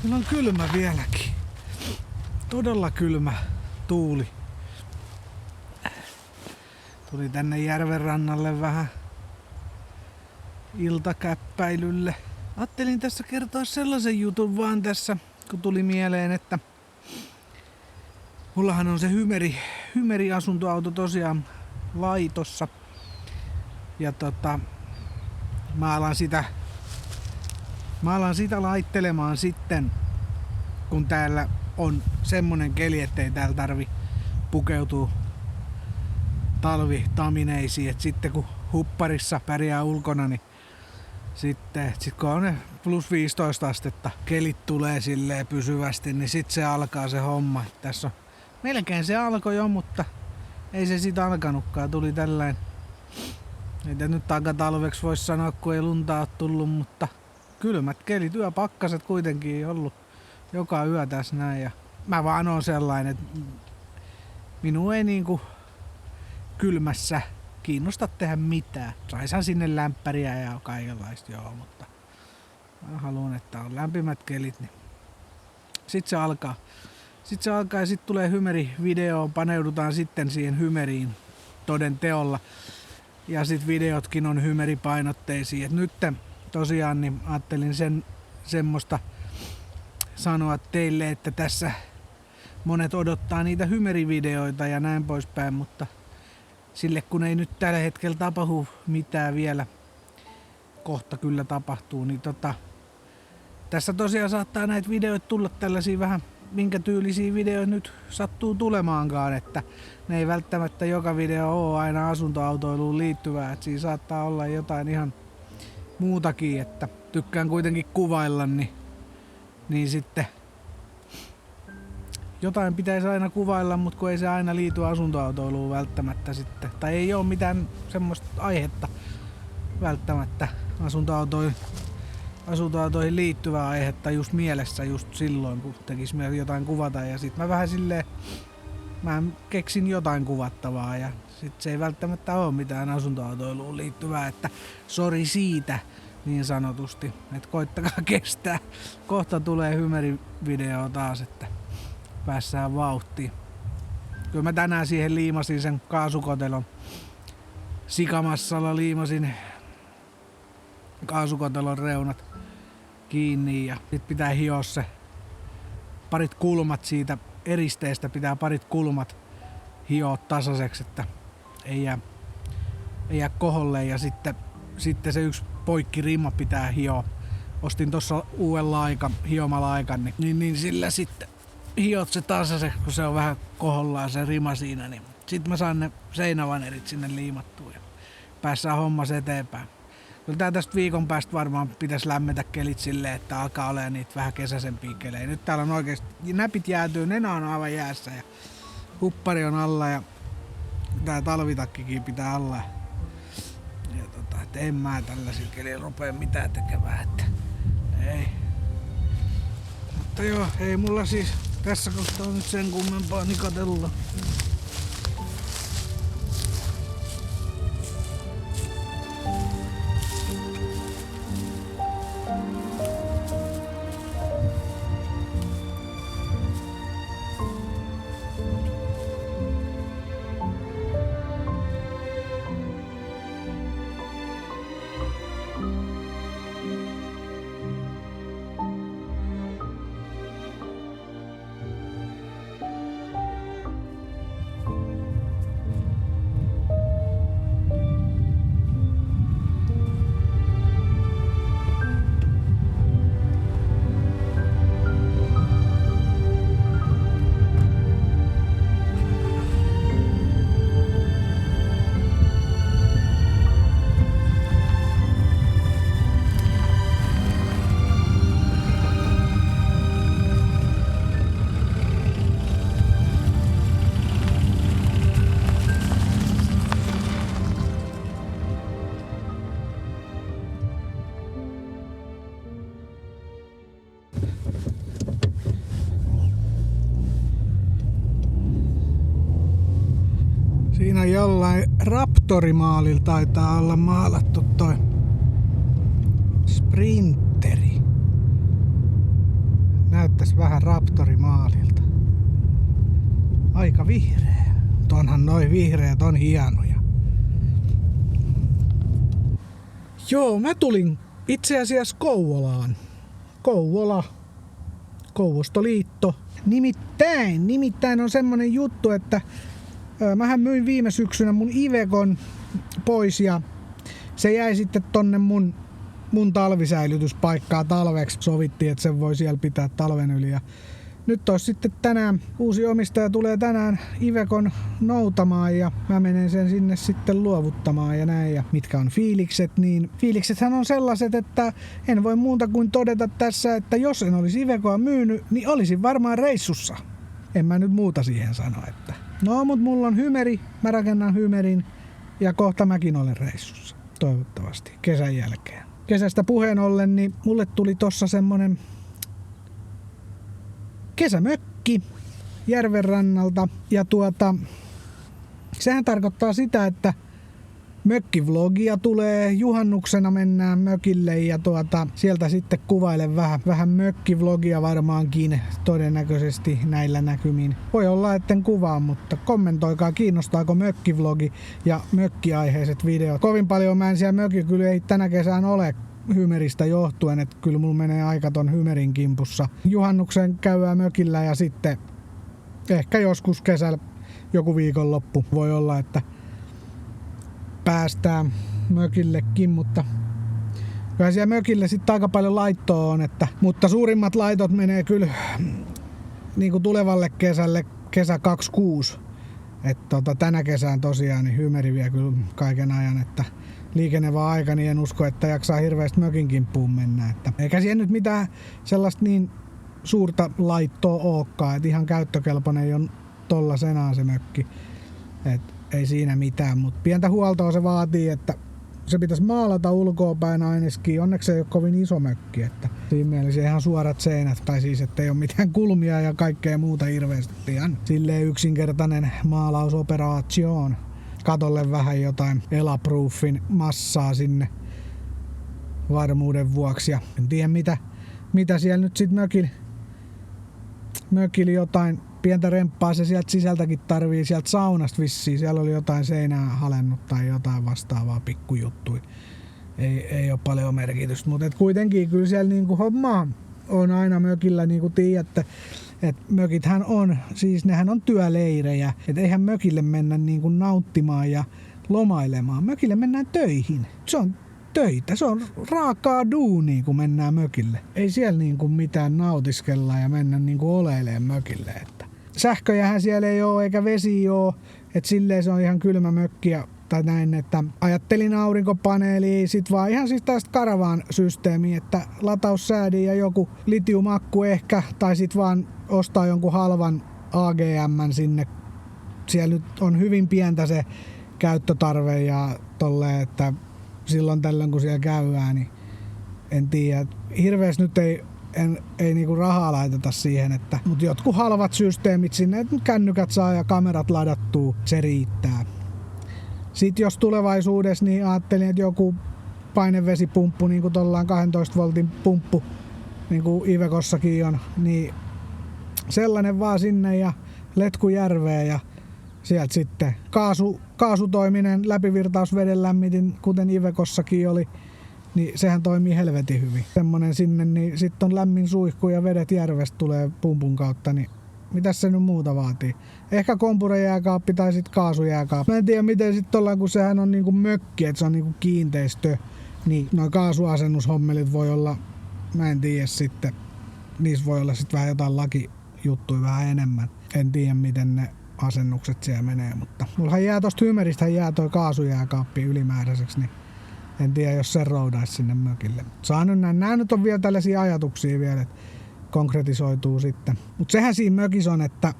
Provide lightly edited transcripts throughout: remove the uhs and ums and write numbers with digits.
Kyllä on kylmä vieläkin. Todella kylmä tuuli. Tuli tänne järven rannalle vähän iltakäppäilylle. Ajattelin tässä kertoa sellaisen jutun vaan tässä, kun tuli mieleen, että mullahan on se Hymeri asuntoauto tosiaan laitossa. Ja mä alan sitä laittelemaan sitten, kun täällä on semmonen keli, ettei täällä tarvi pukeutua talvitamineisiin. Et sitten kun hupparissa pärjää ulkona, niin sitten kun on ne plus 15 astetta, kelit tulee silleen pysyvästi, niin sitten se alkaa se homma. Tässä on melkein se alkoi jo, mutta ei se siitä alkanutkaan. Tuli tällainen, ei nyt takatalveksi voisi sanoa, kun ei lunta ole tullut, mutta kylmät kelit, yöpakkaset kuitenkin ollut joka yö tässä näin. Ja mä vaan oon sellainen, että minun ei niinku kylmässä kiinnosta tehdä mitään. Saishan sinne lämpäriä ja kaikenlaista joo, mutta mä haluan, että on lämpimät kelit, niin sit se alkaa. Sitten se alkaa ja sitten tulee Hymeri-video, paneudutaan sitten siihen Hymeriin toden teolla. Ja sitten videotkin on Hymeri-painotteisia. Et nyt tosiaan niin ajattelin semmoista sanoa teille, että tässä monet odottaa niitä Hymeri-videoita ja näin poispäin, mutta sille kun ei nyt tällä hetkellä tapahdu mitään vielä, kohta kyllä tapahtuu, niin tässä tosiaan saattaa näitä videoita tulla tällaisia vähän minkä tyylisiä videoita nyt sattuu tulemaankaan, että ne ei välttämättä joka video ole aina asuntoautoiluun liittyvää, että siinä saattaa olla jotain ihan muutakin, että tykkään kuitenkin kuvailla, niin sitten jotain pitäisi aina kuvailla, mutta kun ei se aina liity asuntoautoiluun välttämättä sitten, tai ei ole mitään semmoista aihetta välttämättä asuntoautoihin liittyvää aihetta just mielessä just silloin, kun tekis mieli jotain kuvata, ja sit mä vähän silleen, mä keksin jotain kuvattavaa ja sit se ei välttämättä ole mitään asuntoautoiluun liittyvää, että sori siitä niin sanotusti, että koittakaa kestää. Kohta tulee Hymeri-video taas, että päässään vauhtiin. Kyllä mä tänään siihen liimasin sen kaasukotelon. Sikamassalla liimasin kaasukotelon reunat kiinni ja sit pitää hioa se parit kulmat siitä eristeestä, pitää parit kulmat hioa tasaiseksi, että ei jää koholle, ja sitten se yksi poikkirima pitää hioa. Ostin tossa uuden hiomalaikan, niin sillä sitten hiot se tasaiseksi, kun se on vähän kohollaan se rima siinä, niin sit mä saan ne seinävanerit sinne liimattua ja päässään hommas eteenpäin. Kyllä tää tästä viikon päästä varmaan pitäisi lämmetä kelit silleen, että alkaa olemaan niitä vähän kesäisempiä kelejä. Nyt täällä on oikeesti näpit jäätyy, nenä on aivan jäässä ja huppari on alla ja tää talvitakkikin pitää alla. Ja et en mä tällaisilla kelillä rupea mitään tekemään, että ei. Mutta joo, ei mulla siis tässä kohtaa nyt sen kummempaa nikatella. Siinä jollain Raptorimaalilla taitaa olla maalattu toi Sprinteri. näyttäisi vähän Raptorimaalilta. Aika vihreä. Onhan noi vihreät on hienoja. Joo, mä tulin itse asiassa Kouvolaan. Kouvola. Kouvostoliitto. Nimittäin on semmonen juttu, että mähän myin viime syksynä mun Ivekon pois ja se jäi sitten tonne mun talvisäilytyspaikkaa talveksi. Sovittiin, että sen voi siellä pitää talven yli. Ja nyt olisi sitten tänään, uusi omistaja tulee tänään Ivekon noutamaan ja mä menen sen sinne sitten luovuttamaan ja näin. Ja mitkä on fiilikset, niin fiiliksethän on sellaiset, että en voi muuta kuin todeta tässä, että jos en olisi Ivekoa myynyt, niin olisin varmaan reissussa. En mä nyt muuta siihen sano, että no mut mulla on hymeri, mä rakennan hymerin ja kohta mäkin olen reissussa. Toivottavasti kesän jälkeen. Kesästä puheen ollen, niin mulle tuli tossa semmonen kesämökki järven rannalta ja sehän tarkoittaa sitä, että mökkivlogia tulee, juhannuksena mennään mökille ja sieltä sitten kuvailen vähän mökkivlogia varmaankin todennäköisesti näillä näkymin. Voi olla etten kuvaa, mutta kommentoikaa kiinnostaako mökkivlogi ja mökkiaiheiset videot. Kovin paljon mä en siellä mökillä kyllä ei tänä kesään ole hymeristä johtuen, että kyllä mulla menee aika ton hymerin kimpussa. Juhannuksen käydään mökillä ja sitten ehkä joskus kesällä joku viikonloppu voi olla, että päästään mökillekin, mutta kyllä siellä mökille sitten aika paljon laittoa on, mutta suurimmat laitot menee kyllä niin kuin tulevalle kesälle, kesä 26. Että tänä kesään tosiaan niin hymeri vie kyllä kaiken ajan, että liikenevä aika, niin en usko, että jaksaa hirveästi mökin kimppuun mennä. Eikä siihen nyt mitään sellaista niin suurta laittoa olekaan, että ihan käyttökelpoinen on tollasenaan se mökki. Ei siinä mitään, mutta pientä huoltoa se vaatii, että se pitäisi maalata ulkoapäin ainakin. Onneksi se ei ole kovin iso mökki, että siinä mielessä ihan suorat seinät, tai siis ettei ole mitään kulmia ja kaikkea muuta hirveästi. Ihan silleen yksinkertainen maalausoperaatioon. Katolle vähän jotain elaproofin massaa sinne varmuuden vuoksi. Ja en tiedä mitä siellä nyt sit mökillä jotain pientä remppaa se sieltä sisältäkin tarvii, sieltä saunasta vissiin. Siellä oli jotain seinää halennut tai jotain vastaavaa pikkujuttui. Ei ole paljon merkitystä, mutta kuitenkin kyllä siellä niinku hommaa on aina mökillä, niin kuin tiedätte. Että mökithän on, siis nehän on työleirejä. Että eihän mökille mennä niinku nauttimaan ja lomailemaan. Mökille mennään töihin. Se on töitä, se on raakaa duunia, kun mennään mökille. Ei siellä niinku mitään nautiskella ja mennä niinku oleilemaan mökille. Että sähköjähän siellä ei ole eikä vesi ole. Että silleen se on ihan kylmä mökki tai näin, että ajattelin aurinkopaneelia, sit vaan ihan siis tästä karavaan-systeemiä, että lataussäädin ja joku litiumakku ehkä, tai sit vaan ostaa jonkun halvan AGM:n sinne. Siellä nyt on hyvin pientä se käyttötarve ja tolleen, että silloin tällöin kun siellä käydään, niin en tiedä. Hirveästi nyt ei niinku rahaa laiteta siihen, mutta jotkut halvat systeemit sinne, että kännykät saa ja kamerat ladattuu, se riittää. Sitten jos tulevaisuudessa, niin ajattelin, että joku painevesipumppu, niin kuin tollaan 12 voltin pumppu, niin kuin Ivekossakin on, niin sellainen vaan sinne ja Letkujärveen ja sieltä sitten kaasutoiminen läpivirtausveden lämmitin, kuten Ivekossakin oli, niin sehän toimii helvetin hyvin. Semmonen sinne, niin sitten on lämmin suihku ja vedet järvestä tulee pumpun kautta, niin mitäs se nyt muuta vaatii? Ehkä kompurejääkaappi tai sitten kaasujääkaappi. Mä en tiedä miten sitten ollaan, kun sehän on niinku mökki, että se on niinku kiinteistö. Niin noin kaasuasennushommelit voi olla, mä en tiedä sitten, niissä voi olla sitten vähän jotain lakijuttuja vähän enemmän. En tiedä miten ne asennukset siellä menee, mutta mullahan jää tosta hymeristä jää toi kaasujääkaappi ylimääräiseksi, niin en tiedä jos se roudaisi sinne mökille. Saa nyt näin. Nää nyt on vielä tällaisia ajatuksia vielä, että konkretisoituu sitten. Mutta sehän siinä mökissä on, että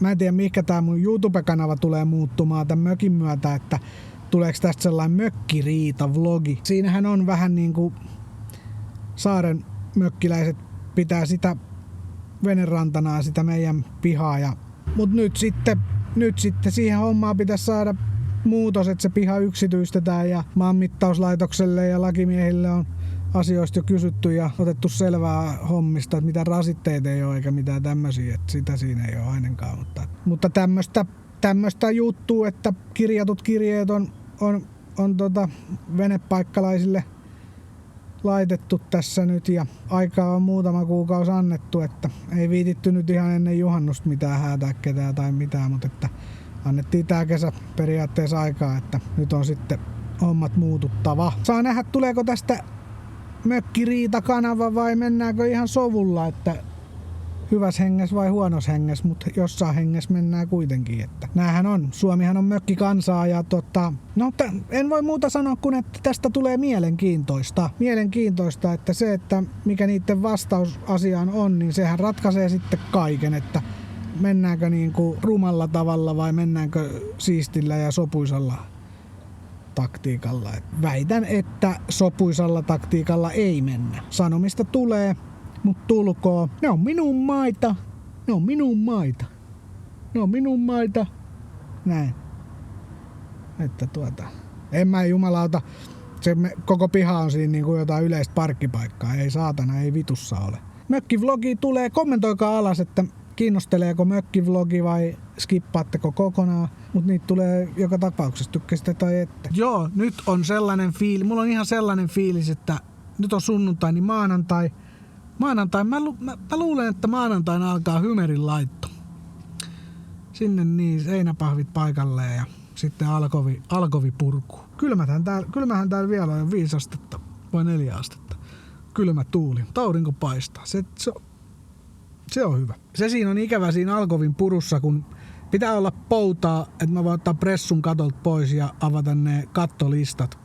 mä en tiedä mihinkä tää mun YouTube-kanava tulee muuttumaan tämän mökin myötä, että tuleeko tästä sellainen mökkiriita-vlogi. Siinähän on vähän niinku saaren mökkiläiset pitää sitä venerantanaa, sitä meidän pihaa. Mutta nyt sitten siihen hommaan pitäisi saada muutos, että se piha yksityistetään ja maanmittauslaitokselle ja lakimiehille on asioista jo kysytty ja otettu selvää hommista, että mitään rasitteita ei ole eikä mitään tämmöisiä, että sitä siinä ei ole ainakaan. Mutta tämmöistä juttua, että kirjatut kirjeet on venepaikkalaisille laitettu tässä nyt ja aikaa on muutama kuukausi annettu, että ei viititty nyt ihan ennen juhannusta mitään häätää ketään tai mitään, mutta että annettiin tää kesä periaatteessa aikaa, että nyt on sitten hommat muututtava. Saa nähdä, tuleeko tästä mökkiriitakanava vai mennäänkö ihan sovulla, että hyvässä hengessä vai huonossa hengessä, mutta jossain hengessä mennään kuitenkin. Että näähän on, Suomihan on mökkikansaa ja en voi muuta sanoa kuin, että tästä tulee mielenkiintoista. Mielenkiintoista, että se, että mikä niiden vastaus asiaan on, niin sehän ratkaisee sitten kaiken, että mennäänkö niin kuin rumalla tavalla vai mennäänkö siistillä ja sopuisalla taktiikalla. Väitän, että sopuisalla taktiikalla ei mennä. Sanomista tulee, mut tulkoo. Ne on minun maita. Ne on minun maita. Ne on minun maita. Näin. Että en mä jumalauta. Koko piha on siinä niin kuin jotain yleistä parkkipaikkaa. Ei saatana, ei vitussa ole. Mökkivlogi tulee. Kommentoikaa alas, että kiinnosteleeko mökkivlogi vai skippaatteko kokonaan, mutta niitä tulee joka tapauksessa, tykkäsitte tai ette. Joo, nyt on sellainen fiilis, mulla on ihan sellainen fiilis, että nyt on sunnuntai, niin maanantai, mä luulen, että maanantaina alkaa Hymerin laitto. Sinne niin seinäpahvit paikalleen ja sitten alkovi purku. Kylmähän täällä vielä on 5 astetta vai 4 astetta. Kylmä tuuli, aurinko paistaa. Se on hyvä. Se siinä on ikävä siinä alkovin purussa, kun pitää olla poutaa, että mä voin ottaa pressun katolta pois ja avata ne kattolistat.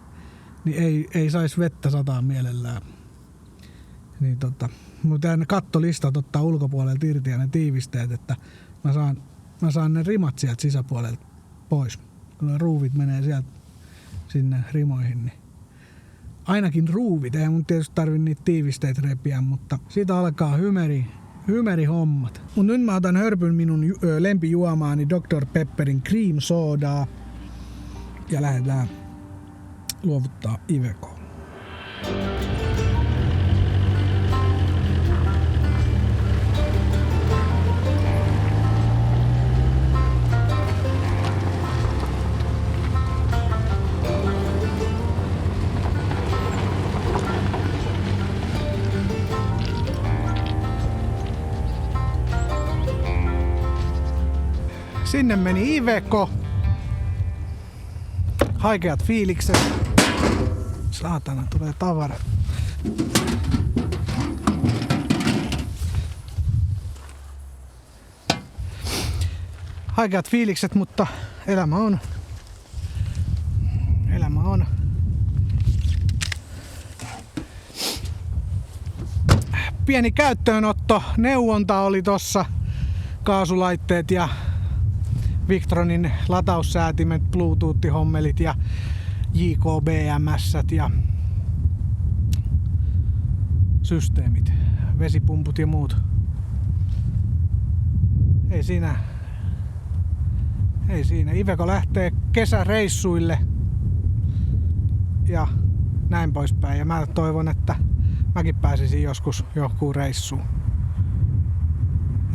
Niin ei saisi vettä sataa mielellään. Niin mutta ne kattolistat ottaa ulkopuolelta irti ja ne tiivisteet, että mä saan ne rimat sieltä sisäpuolelta pois. Kun ne ruuvit menee sieltä sinne rimoihin, niin ainakin ruuvit. Ei mun tietysti tarvi niitä tiivisteitä repiä, mutta siitä alkaa Hymeri hommat. Mut nyt mä otan hörpyn minun lempijuomaani Dr. Pepperin cream sodaa ja lähdetään luovuttaa Ivecoon. Sinne meni Iveco. Haikeat fiilikset. Saatana, tulee tavara. Haikeat fiilikset, mutta elämä on. Pieni käyttöönotto. Neuvonta oli tossa. Kaasulaitteet ja Victronin lataussäätimet, Bluetooth-hommelit ja JKBMS ja systeemit, vesipumput ja muut. Ei siinä. Iveco lähtee kesäreissuille ja näin poispäin. Ja mä toivon, että mäkin pääsisin joskus johonkin reissuun.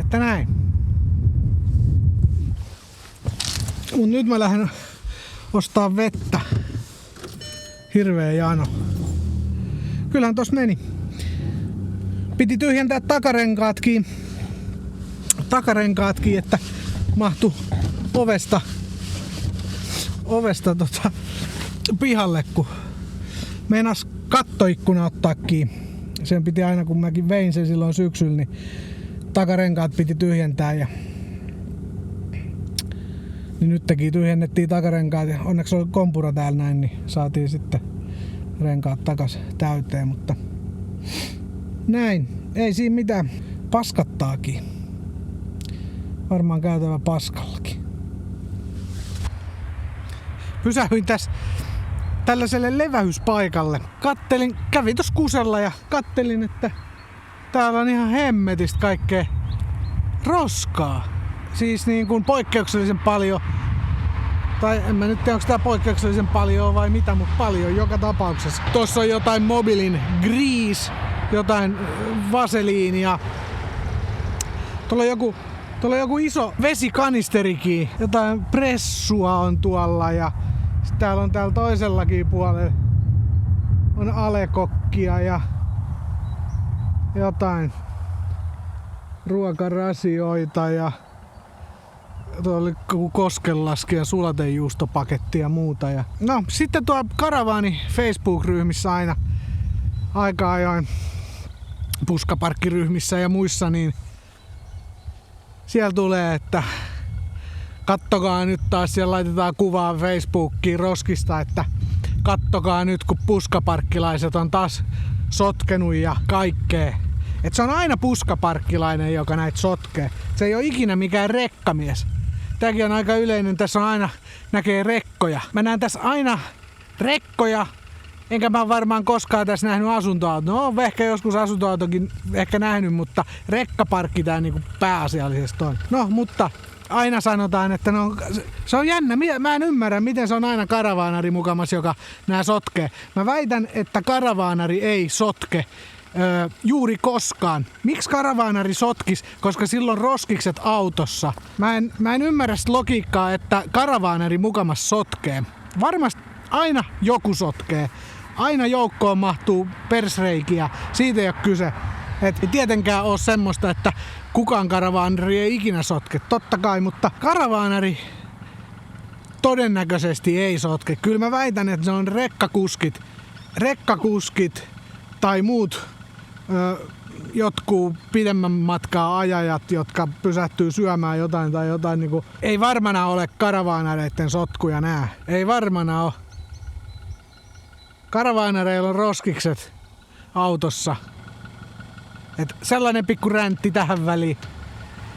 Että näin. Mut nyt mä lähden ostaa vettä. Hirveä jano. Kyllähän tossa meni. Piti tyhjentää takarenkaatkin, että mahtu ovesta pihalle, kun meinas kattoikkuna ottaa kiinni. Sen piti aina, kun mäkin vein sen silloin syksyllä, niin takarenkaat piti tyhjentää ja niin nytkin tyhjennettiin takarenkaat ja onneksi oli kompura täällä näin, niin saatiin sitten renkaat takas täyteen, mutta näin, ei siinä mitään, paskattaakin. Varmaan käytävä paskallakin. Pysähyin tässä tällaiselle levähyspaikalle. Kävin tossa kusella ja kattelin, että täällä on ihan hemmetistä kaikkea roskaa. Siis niin kuin poikkeuksellisen paljon Tai en mä nyt tiedä, onko tää poikkeuksellisen paljon vai mitä, mutta paljon joka tapauksessa. Tossa on jotain Mobilin grease, jotain vaseliinia. Tuolla on joku iso vesikanisterikin. Jotain pressua on tuolla ja sit täällä on täällä toisellakin puolella on alekokkia ja jotain ruokarasioita ja tuolla oli koskenlaski ja sulatejuustopaketti ja muuta. Ja no sitten tuo Karavaani Facebook-ryhmissä aina aika ajoin puskaparkkiryhmissä ja muissa, niin siellä tulee, että kattokaa nyt taas, siellä laitetaan kuvaa Facebookiin roskista, että kattokaa nyt kun puskaparkkilaiset on taas sotkenut ja kaikkea. Et se on aina puskaparkkilainen, joka näitä sotkee. Se ei ole ikinä mikään rekkamies. Tääkin on aika yleinen, tässä on aina näkee rekkoja. Mä näen tässä aina rekkoja, enkä mä varmaan koskaan tässä nähnyt asuntoauto. No ehkä joskus asuntoautokin ehkä nähnyt, mutta rekkaparkki tää niinku pääasiallisesti on. No mutta aina sanotaan, että no, se on jännä. Mä en ymmärrä, miten se on aina karavaanari mukamas, joka nää sotkee. Mä väitän, että karavaanari ei sotke juuri koskaan. Miksi karavaanari sotkis? Koska silloin roskikset autossa. Mä en ymmärrä sitä logiikkaa, että karavaanari mukamas sotkee. Varmasti aina joku sotkee. Aina joukkoon mahtuu persreikiä. Siitä ei ole kyse. Et ei tietenkään ole semmoista, että kukaan karavaanari ei ikinä sotke. Totta kai, mutta karavaanari todennäköisesti ei sotke. Kyllä mä väitän, että se on rekkakuskit tai muut jotkut pidemmän matkaa ajajat, jotka pysähtyy syömään jotain tai jotain niinku. Ei varmana ole karavaanareiden sotkuja nää. Ei varmana ole. Karavaanareilla on roskikset autossa. Et sellainen pikku räntti tähän väliin.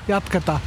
Jatketaan.